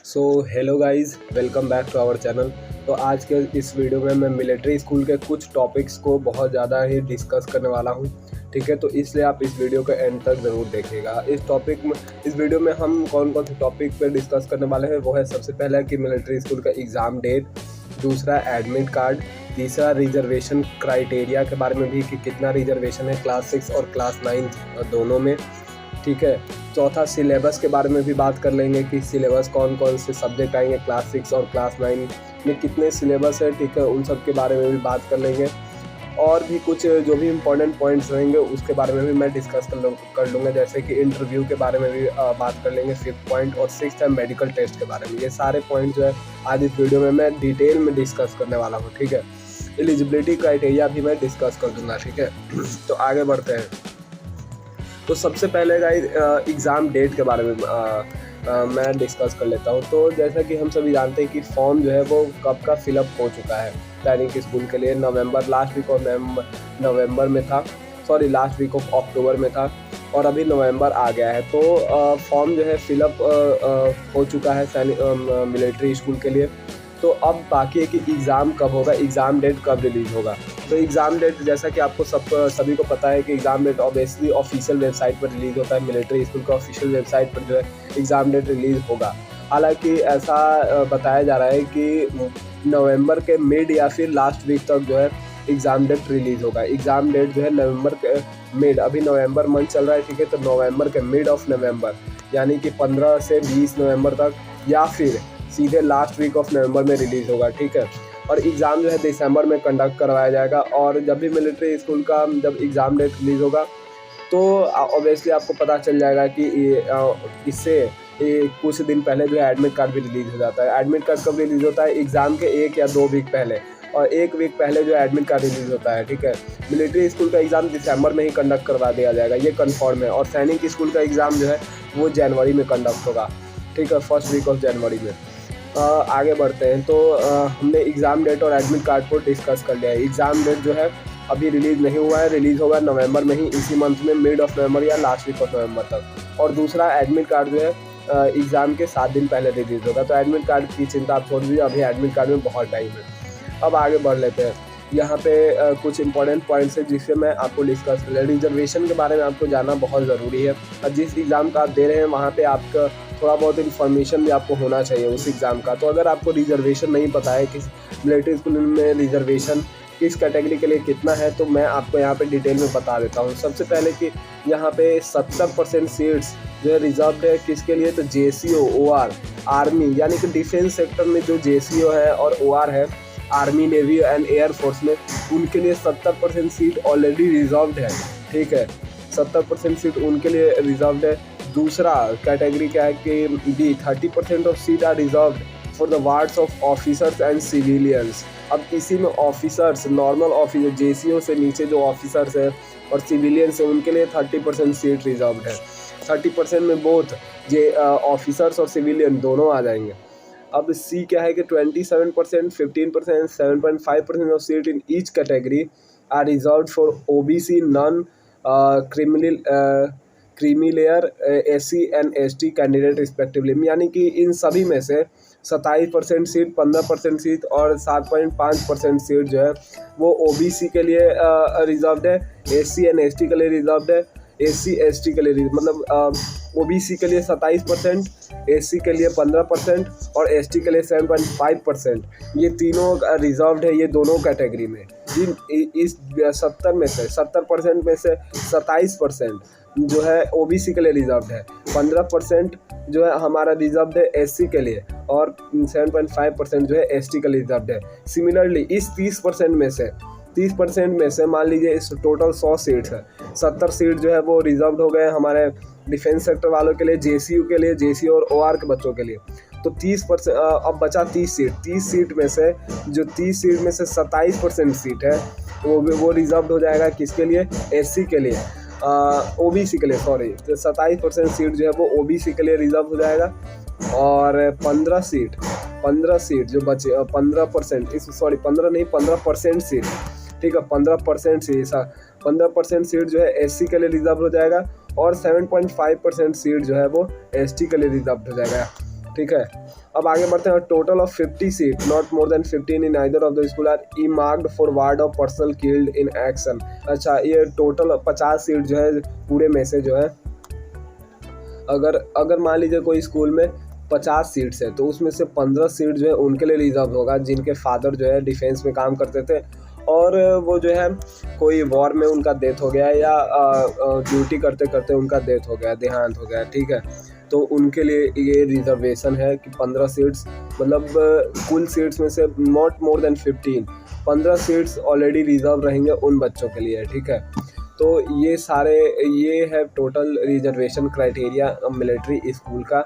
So hello guys, welcome back to our channel. तो आज के इस वीडियो में मैं मिलिट्री स्कूल के कुछ टॉपिक्स को बहुत ज़्यादा ही डिस्कस करने वाला हूं। ठीक है, तो इसलिए आप इस वीडियो के एंड तक ज़रूर देखिएगा। इस वीडियो में हम कौन कौन से टॉपिक पे डिस्कस करने वाले हैं वो है सबसे पहला कि मिलिट्री स्कूल का एग्ज़ाम डेट, दूसरा एडमिट कार्ड, तीसरा रिजर्वेशन क्राइटेरिया के बारे में भी कि कितना रिजर्वेशन है क्लास 6 और क्लास 9 दोनों में। ठीक है, चौथा सिलेबस के बारे में भी बात कर लेंगे कि सिलेबस कौन कौन से सब्जेक्ट आएंगे क्लास 6 और क्लास 9 में कितने सिलेबस है। ठीक है, उन सब के बारे में भी बात कर लेंगे और भी कुछ जो भी इम्पोर्टेंट पॉइंट्स रहेंगे उसके बारे में भी मैं डिस्कस कर लूँगा, जैसे कि इंटरव्यू के बारे में भी बात कर लेंगे 5th पॉइंट, और 6th है मेडिकल टेस्ट के बारे में। ये सारे पॉइंट जो है आज इस वीडियो में मैं डिटेल में डिस्कस करने वाला हूँ। ठीक है, एलिजिबिलिटी क्राइटेरिया भी मैं डिस्कस कर दूँगा। ठीक है, तो आगे बढ़ते हैं। तो सबसे पहले गाइस एग्ज़ाम डेट के बारे में मैं डिस्कस कर लेता हूँ। तो जैसा कि हम सभी जानते हैं कि फॉर्म जो है वो कब का फिलअप हो चुका है सैनिक स्कूल के लिए। लास्ट वीक ऑफ नवंबर में था, लास्ट वीक ऑफ अक्टूबर में था और अभी नवंबर आ गया है। तो फॉर्म जो है फिलअप हो चुका है सैनिक मिलिट्री स्कूल के लिए। तो अब बाकी है कि एग्ज़ाम कब होगा, एग्ज़ाम डेट कब रिलीज़ होगा। तो एग्ज़ाम डेट जैसा कि आपको सभी को पता है कि exam date obviously official website पर रिलीज़ होता है। मिलिट्री स्कूल का ऑफिशियल वेबसाइट पर जो है एग्ज़ाम डेट रिलीज़ होगा। हालांकि ऐसा बताया जा रहा है कि नवंबर के मिड या फिर लास्ट वीक तक जो है एग्ज़ाम डेट रिलीज़ होगा। एग्ज़ाम डेट जो है नवंबर के मिड, अभी नवंबर मंथ चल रहा है। ठीक है, तो नवंबर के मिड ऑफ नवंबर यानी कि 15 से 20 नवंबर तक या फिर सीधे लास्ट वीक ऑफ नवंबर में रिलीज़ होगा। ठीक है, और एग्ज़ाम जो है दिसंबर में कंडक्ट करवाया जाएगा। और जब भी मिलिट्री स्कूल का जब एग्ज़ाम डेट रिलीज़ होगा तो ऑब्वियसली आपको पता चल जाएगा कि इससे कुछ दिन पहले जो है एडमिट कार्ड भी रिलीज़ हो जाता है। एडमिट कार्ड कब रिलीज़ होता है? एग्ज़ाम के 1 या 2 वीक पहले, और 1 वीक पहले जो है एडमिट कार्ड रिलीज़ होता है। ठीक है, मिलिट्री स्कूल का एग्ज़ाम दिसंबर में ही कंडक्ट करवा दिया जाएगा, ये कन्फर्म है। और सैनिक स्कूल का एग्ज़ाम जो है वो जनवरी में कंडक्ट होगा। ठीक है, फर्स्ट वीक ऑफ जनवरी में। आगे बढ़ते हैं। तो हमने एग्ज़ाम डेट और एडमिट कार्ड को डिस्कस कर लिया है। एग्ज़ाम डेट जो है अभी रिलीज़ नहीं हुआ है, रिलीज़ होगा नवंबर में ही, इसी मंथ में मिड ऑफ नवंबर या लास्ट वीक ऑफ नवंबर तक। और दूसरा एडमिट कार्ड जो है एग्ज़ाम के 7 दिन पहले रिलीज़ होगा। तो एडमिट कार्ड की चिंता आप छोड़ दीजिए, अभी एडमिट कार्ड में बहुत टाइम है। अब आगे बढ़ लेते हैं। यहाँ पे कुछ इंपॉर्टेंट पॉइंट्स है जिससे मैं आपको डिस्कस कर लिया। रिजर्वेशन के बारे में आपको जानना बहुत ज़रूरी है। और जिस एग्ज़ाम का आप दे रहे हैं वहाँ पे आपका थोड़ा बहुत इन्फॉर्मेशन भी आपको होना चाहिए उस एग्ज़ाम का। तो अगर आपको रिजर्वेशन नहीं पता है कि मिलिट्री स्कूल में रिजर्वेशन किस कैटेगरी के लिए कितना है, तो मैं आपको यहाँ पे डिटेल में बता देता हूँ। सबसे पहले कि यहाँ पे 70% सीट्स जो है रिजर्व है किसके लिए, तो JCO, OR, आर्मी यानी कि डिफेंस सेक्टर में जो JCO है और OR है, army, navy and air force में, उनके लिए 70% सीट ऑलरेडी रिजर्व्ड है। ठीक है, 70% सीट उनके लिए रिजर्व्ड है। दूसरा कैटेगरी क्या है कि B, 30% of seat are reserved for the wards of officers and civilians. अब इसी में ऑफिसर्स, नॉर्मल ऑफिसर, JCO से नीचे जो ऑफिसर्स है और सिविलियंस है उनके लिए 30% सीट रिजर्व्ड है। 30% में बोथ ऑफिसर्स और सिविलियन दोनों आ जाएंगे। अब C क्या है कि 27%, 15%, 7.5% of seat in each category are reserved for OBC, non creamy layer, SC and ST candidate respectively. यानी कि इन सभी में से 27% सीट, 15% सीट और 7.5% सीट जो है वो OBC के लिए रिजर्व्ड है, SC एंड ST के लिए रिजर्व्ड है। SC ST के लिए मतलब OBC के लिए 27%, SC के लिए 15% और ST के लिए 7.5%। ये तीनों रिजर्व्ड है, ये दोनों कैटेगरी में। जिन इस 70% में से 27% जो है OBC के लिए रिजर्व्ड है, 15% जो है हमारा रिजर्व्ड है SC के लिए, और 7.5% जो है ST के लिए रिजर्व्ड है। सिमिलरली इस 30% में से मान लीजिए इस टोटल 100 सीट्स है, 70 सीट जो है वो रिजर्व्ड हो गए हमारे डिफेंस सेक्टर वालों के लिए, JCU के लिए, JCO और OR के बच्चों के लिए। तो 30%, अब बचा 30 सीट। 30 सीट में से 27% सीट है वो रिजर्व्ड हो जाएगा किसके लिए, SC के लिए, OBC के लिए, तो 27% सीट जो है वो OBC के लिए रिजर्व हो जाएगा। और 15 सीट जो बचे, 15% सीट, ठीक है, 15% सीट जो है SC के लिए रिजर्व हो जाएगा और 7.5% सीट जो है वो ST के लिए रिजर्व हो जाएगा। ठीक है। अब आगे बढ़ते हैं। Total of 50 seat not more than 15 in either of the school R E marked for ward of personal killed in action. अच्छा, ये टोटल 50 सीट जो है पूरे में से जो है, अगर मान लीजिए कोई स्कूल में 50 सीट्स है तो उसमें से 15 सीट जो है उनके लिए रिजर्व होगा जिनके फादर जो है डिफेंस में काम करते थे और वो जो है कोई वॉर में उनका डेथ हो गया या ड्यूटी करते करते उनका डेथ हो गया, देहांत हो गया, ठीक है। तो उनके लिए ये रिजर्वेशन है कि 15 सीट्स, मतलब कुल सीट्स में से not more than 15 seats already reserve रहेंगे उन बच्चों के लिए, ठीक है। तो ये है total reservation criteria military school का,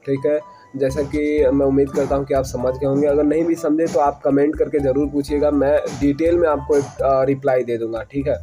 ठीक है। जैसा कि मैं उम्मीद करता हूं कि आप समझ गए होंगे। अगर नहीं भी समझे तो आप कमेंट करके ज़रूर पूछिएगा, मैं डिटेल में आपको रिप्लाई दे दूंगा, ठीक है।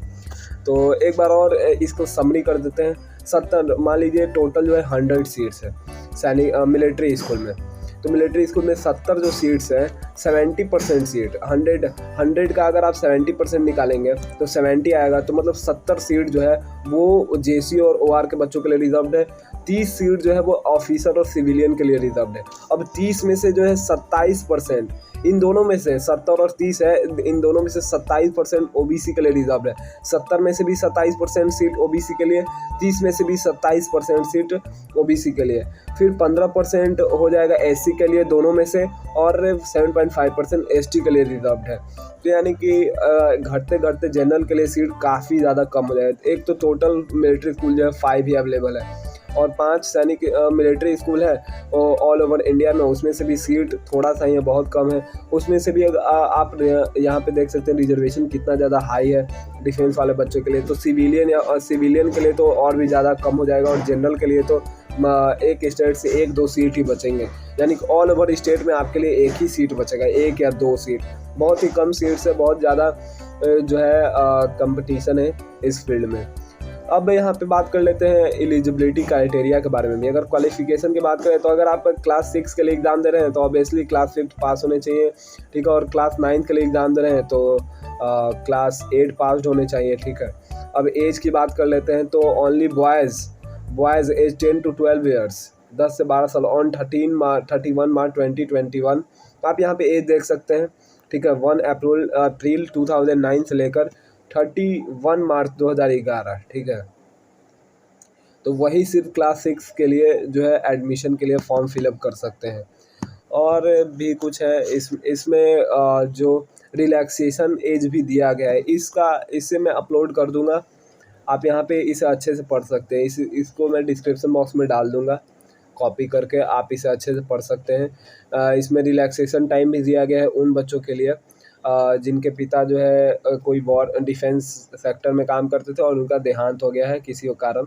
तो एक बार और इसको समरी कर देते हैं। 70 मान लीजिए टोटल जो है 100 सीट्स है सैनिक मिलिट्री स्कूल में। तो मिलिट्री स्कूल में 70 जो सीट्स हैं, 70% सीट 100 का अगर आप 70% निकालेंगे तो 70 आएगा। तो मतलब 70 सीट जो है वो जेसी और ओआर के बच्चों के लिए रिजर्व्ड है। 30 सीट जो है वो ऑफिसर और सिविलियन के लिए रिजर्व्ड है। अब 30 में से जो है 27%, इन दोनों में से 70 और 30 है, इन दोनों में से 27% ओबीसी के लिए रिजर्व है। 70 में से भी 27% सीट ओबीसी के लिए, 30 में से भी 27% सीट ओबीसी के लिए, फिर 15% हो जाएगा एससी के लिए दोनों में से, और 7.5% एसटी के लिए रिजर्व्ड है। तो यानी कि घटते घटते जनरल के लिए सीट काफ़ी ज़्यादा कम हो जाएगा। एक तो टोटल मिलिट्री स्कूल जो है 5 ही अवेलेबल है और 5 सैनिक मिलिट्री स्कूल है ऑल ओवर इंडिया में, उसमें से भी सीट थोड़ा सा ही बहुत कम है। उसमें से भी आप यहाँ पे देख सकते हैं रिजर्वेशन कितना ज़्यादा हाई है डिफेंस वाले बच्चों के लिए। तो सिविलियन के लिए तो और भी ज़्यादा कम हो जाएगा, और जनरल के लिए तो एक स्टेट से 1-2 सीट ही बचेंगे, यानी कि ऑल ओवर स्टेट में आपके लिए एक ही सीट बचेगा, 1 या 2 सीट। बहुत ही कम सीट से बहुत ज़्यादा जो है कंपटीशन है इस फील्ड में। अब यहाँ पे बात कर लेते हैं एलिजिबिलिटी क्राइटेरिया के बारे में भी। अगर क्वालिफिकेशन की बात करें तो अगर आप क्लास 6 के लिए एग्ज़ाम दे रहे हैं तो ऑब्वियसली क्लास 5 पास होने चाहिए, ठीक है। और क्लास 9 के लिए एग्ज़ाम दे रहे हैं तो क्लास 8 पास होने चाहिए, ठीक है। अब एज की बात कर लेते हैं तो only boys age 10 to 12 years, 10 से 12 साल ऑन 31 मार्च 2021। आप यहाँ पे एज देख सकते हैं, ठीक है। 1 अप्रैल 2009 से लेकर 31 मार्च 2011, ठीक है। तो वही सिर्फ क्लास 6 के लिए जो है एडमिशन के लिए फॉर्म फिलअप कर सकते हैं। और भी कुछ है इसमें जो रिलैक्सेशन एज भी दिया गया है, इसे मैं अपलोड कर दूंगा, आप यहाँ पे इसे अच्छे से पढ़ सकते हैं। इसको मैं डिस्क्रिप्शन बॉक्स में डाल दूंगा, कॉपी करके आप इसे अच्छे से पढ़ सकते हैं। इसमें रिलैक्सेशन टाइम भी दिया गया है उन बच्चों के लिए जिनके पिता जो है कोई वॉर डिफेंस सेक्टर में काम करते थे और उनका देहांत हो गया है किसी कारण,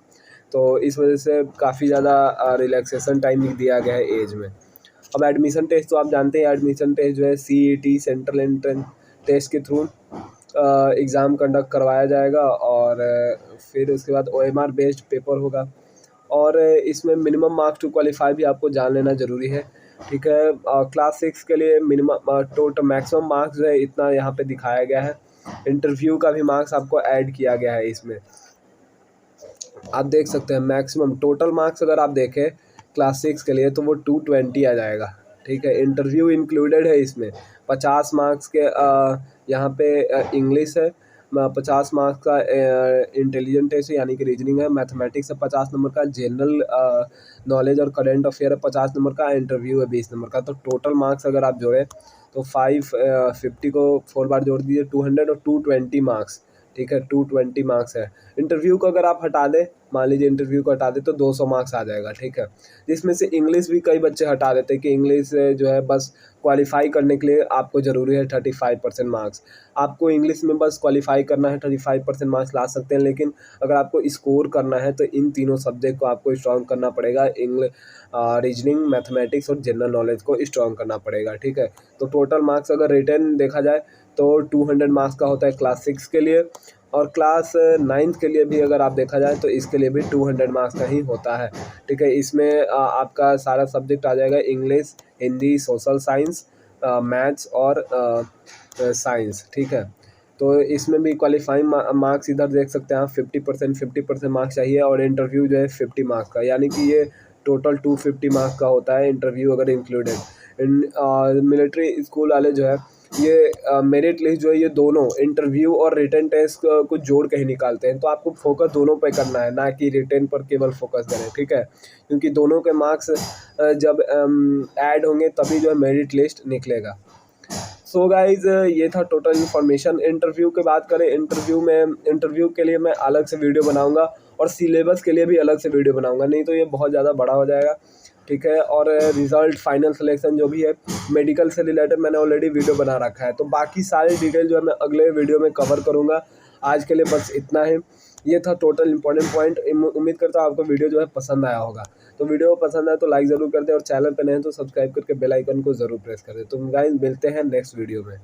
तो इस वजह से काफ़ी ज़्यादा रिलैक्सेशन टाइम भी दिया गया है एज में। अब एडमिशन टेस्ट तो आप जानते हैं, एडमिशन टेस्ट जो है CET सेंट्रल एंट्रेंस टेस्ट के थ्रू एग्ज़ाम कंडक्ट करवाया जाएगा, और फिर उसके बाद OMR बेस्ड पेपर होगा। और इसमें मिनिमम मार्क्स टू क्वालिफाई भी आपको जान लेना ज़रूरी है, ठीक है। क्लास 6 के लिए मिनिमम टोटल मैक्सिमम मार्क्स जो है इतना यहाँ पे दिखाया गया है। इंटरव्यू का भी मार्क्स आपको ऐड किया गया है इसमें, आप देख सकते हैं। मैक्सिमम टोटल मार्क्स अगर आप देखें क्लास 6 के लिए तो वो 220 आ जाएगा, ठीक है। इंटरव्यू इंक्लूडेड है इसमें। 50 मार्क्स के यहाँ पे इंग्लिश है, 50 मार्क्स का इंटेलिजेंट टेस्ट यानी कि रीजनिंग है, मैथमेटिक्स है 50 नंबर का, जनरल नॉलेज और करंट अफेयर है 50 नंबर का, इंटरव्यू है 20 नंबर का। तो टोटल मार्क्स अगर आप जोड़ें तो 550 को 4 बार जोड़ दीजिए 200 और 220 मार्क्स, ठीक है। 220 मार्क्स है। इंटरव्यू को अगर आप हटा दें, मान लीजिए इंटरव्यू को हटा दें तो 200 मार्क्स आ जाएगा, ठीक है। जिसमें से इंग्लिश भी कई बच्चे हटा देते हैं कि इंग्लिश जो है बस क्वालिफाई करने के लिए आपको ज़रूरी है 35% मार्क्स। आपको इंग्लिश में बस क्वालिफाई करना है, 35% मार्क्स ला सकते हैं, लेकिन अगर आपको स्कोर करना है तो इन तीनों सब्जेक्ट को आपको स्ट्रॉन्ग करना पड़ेगा। रीजनिंग, मैथमेटिक्स और जनरल नॉलेज को स्ट्रॉन्ग करना पड़ेगा, ठीक है। तो टोटल मार्क्स अगर रिटर्न देखा जाए तो 200 मार्क्स का होता है क्लास 6 के लिए, और क्लास 9 के लिए भी अगर आप देखा जाए तो इसके लिए भी 200 मार्क्स का ही होता है, ठीक है। इसमें आपका सारा सब्जेक्ट आ जाएगा, English, Hindi, social science, maths और साइंस, ठीक है। तो इसमें भी क्वालिफाइंग मार्क्स इधर देख सकते हैं आप 50% मार्क्स चाहिए, और इंटरव्यू जो है 50 मार्क्स का, यानी कि ये टोटल 250 मार्क्स का होता है, इंटरव्यू अगर इंक्लूडेड। मिलिट्री स्कूल वाले जो है ये मेरिट लिस्ट जो है ये दोनों इंटरव्यू और रिटन टेस्ट को जोड़ के ही निकालते हैं। तो आपको फोकस दोनों पे करना है, ना कि रिटन पर केवल फोकस करें, ठीक है, क्योंकि दोनों के मार्क्स जब ऐड होंगे तभी जो है मेरिट लिस्ट निकलेगा। सो गाइज ये था टोटल इन्फॉर्मेशन। इंटरव्यू की बात करें, इंटरव्यू के लिए मैं अलग से वीडियो बनाऊंगा और सिलेबस के लिए भी अलग से वीडियो बनाऊंगा, नहीं तो ये बहुत ज़्यादा बड़ा हो जाएगा, ठीक है। और रिज़ल्ट, फाइनल सिलेक्शन जो भी है, मेडिकल से रिलेटेड मैंने ऑलरेडी वीडियो बना रखा है, तो बाकी सारे डिटेल जो है मैं अगले वीडियो में कवर करूँगा। आज के लिए बस इतना है। ये था टोटल इंपॉर्टेंट पॉइंट। उम्मीद करता हूँ आपको वीडियो जो है पसंद आया होगा। तो वीडियो पसंद आए तो लाइक ज़रूर कर दें और चैनल पे नए हैं तो सब्सक्राइब करके बेल आइकन को ज़रूर प्रेस कर दें। तो गाइस मिलते हैं नेक्स्ट वीडियो में।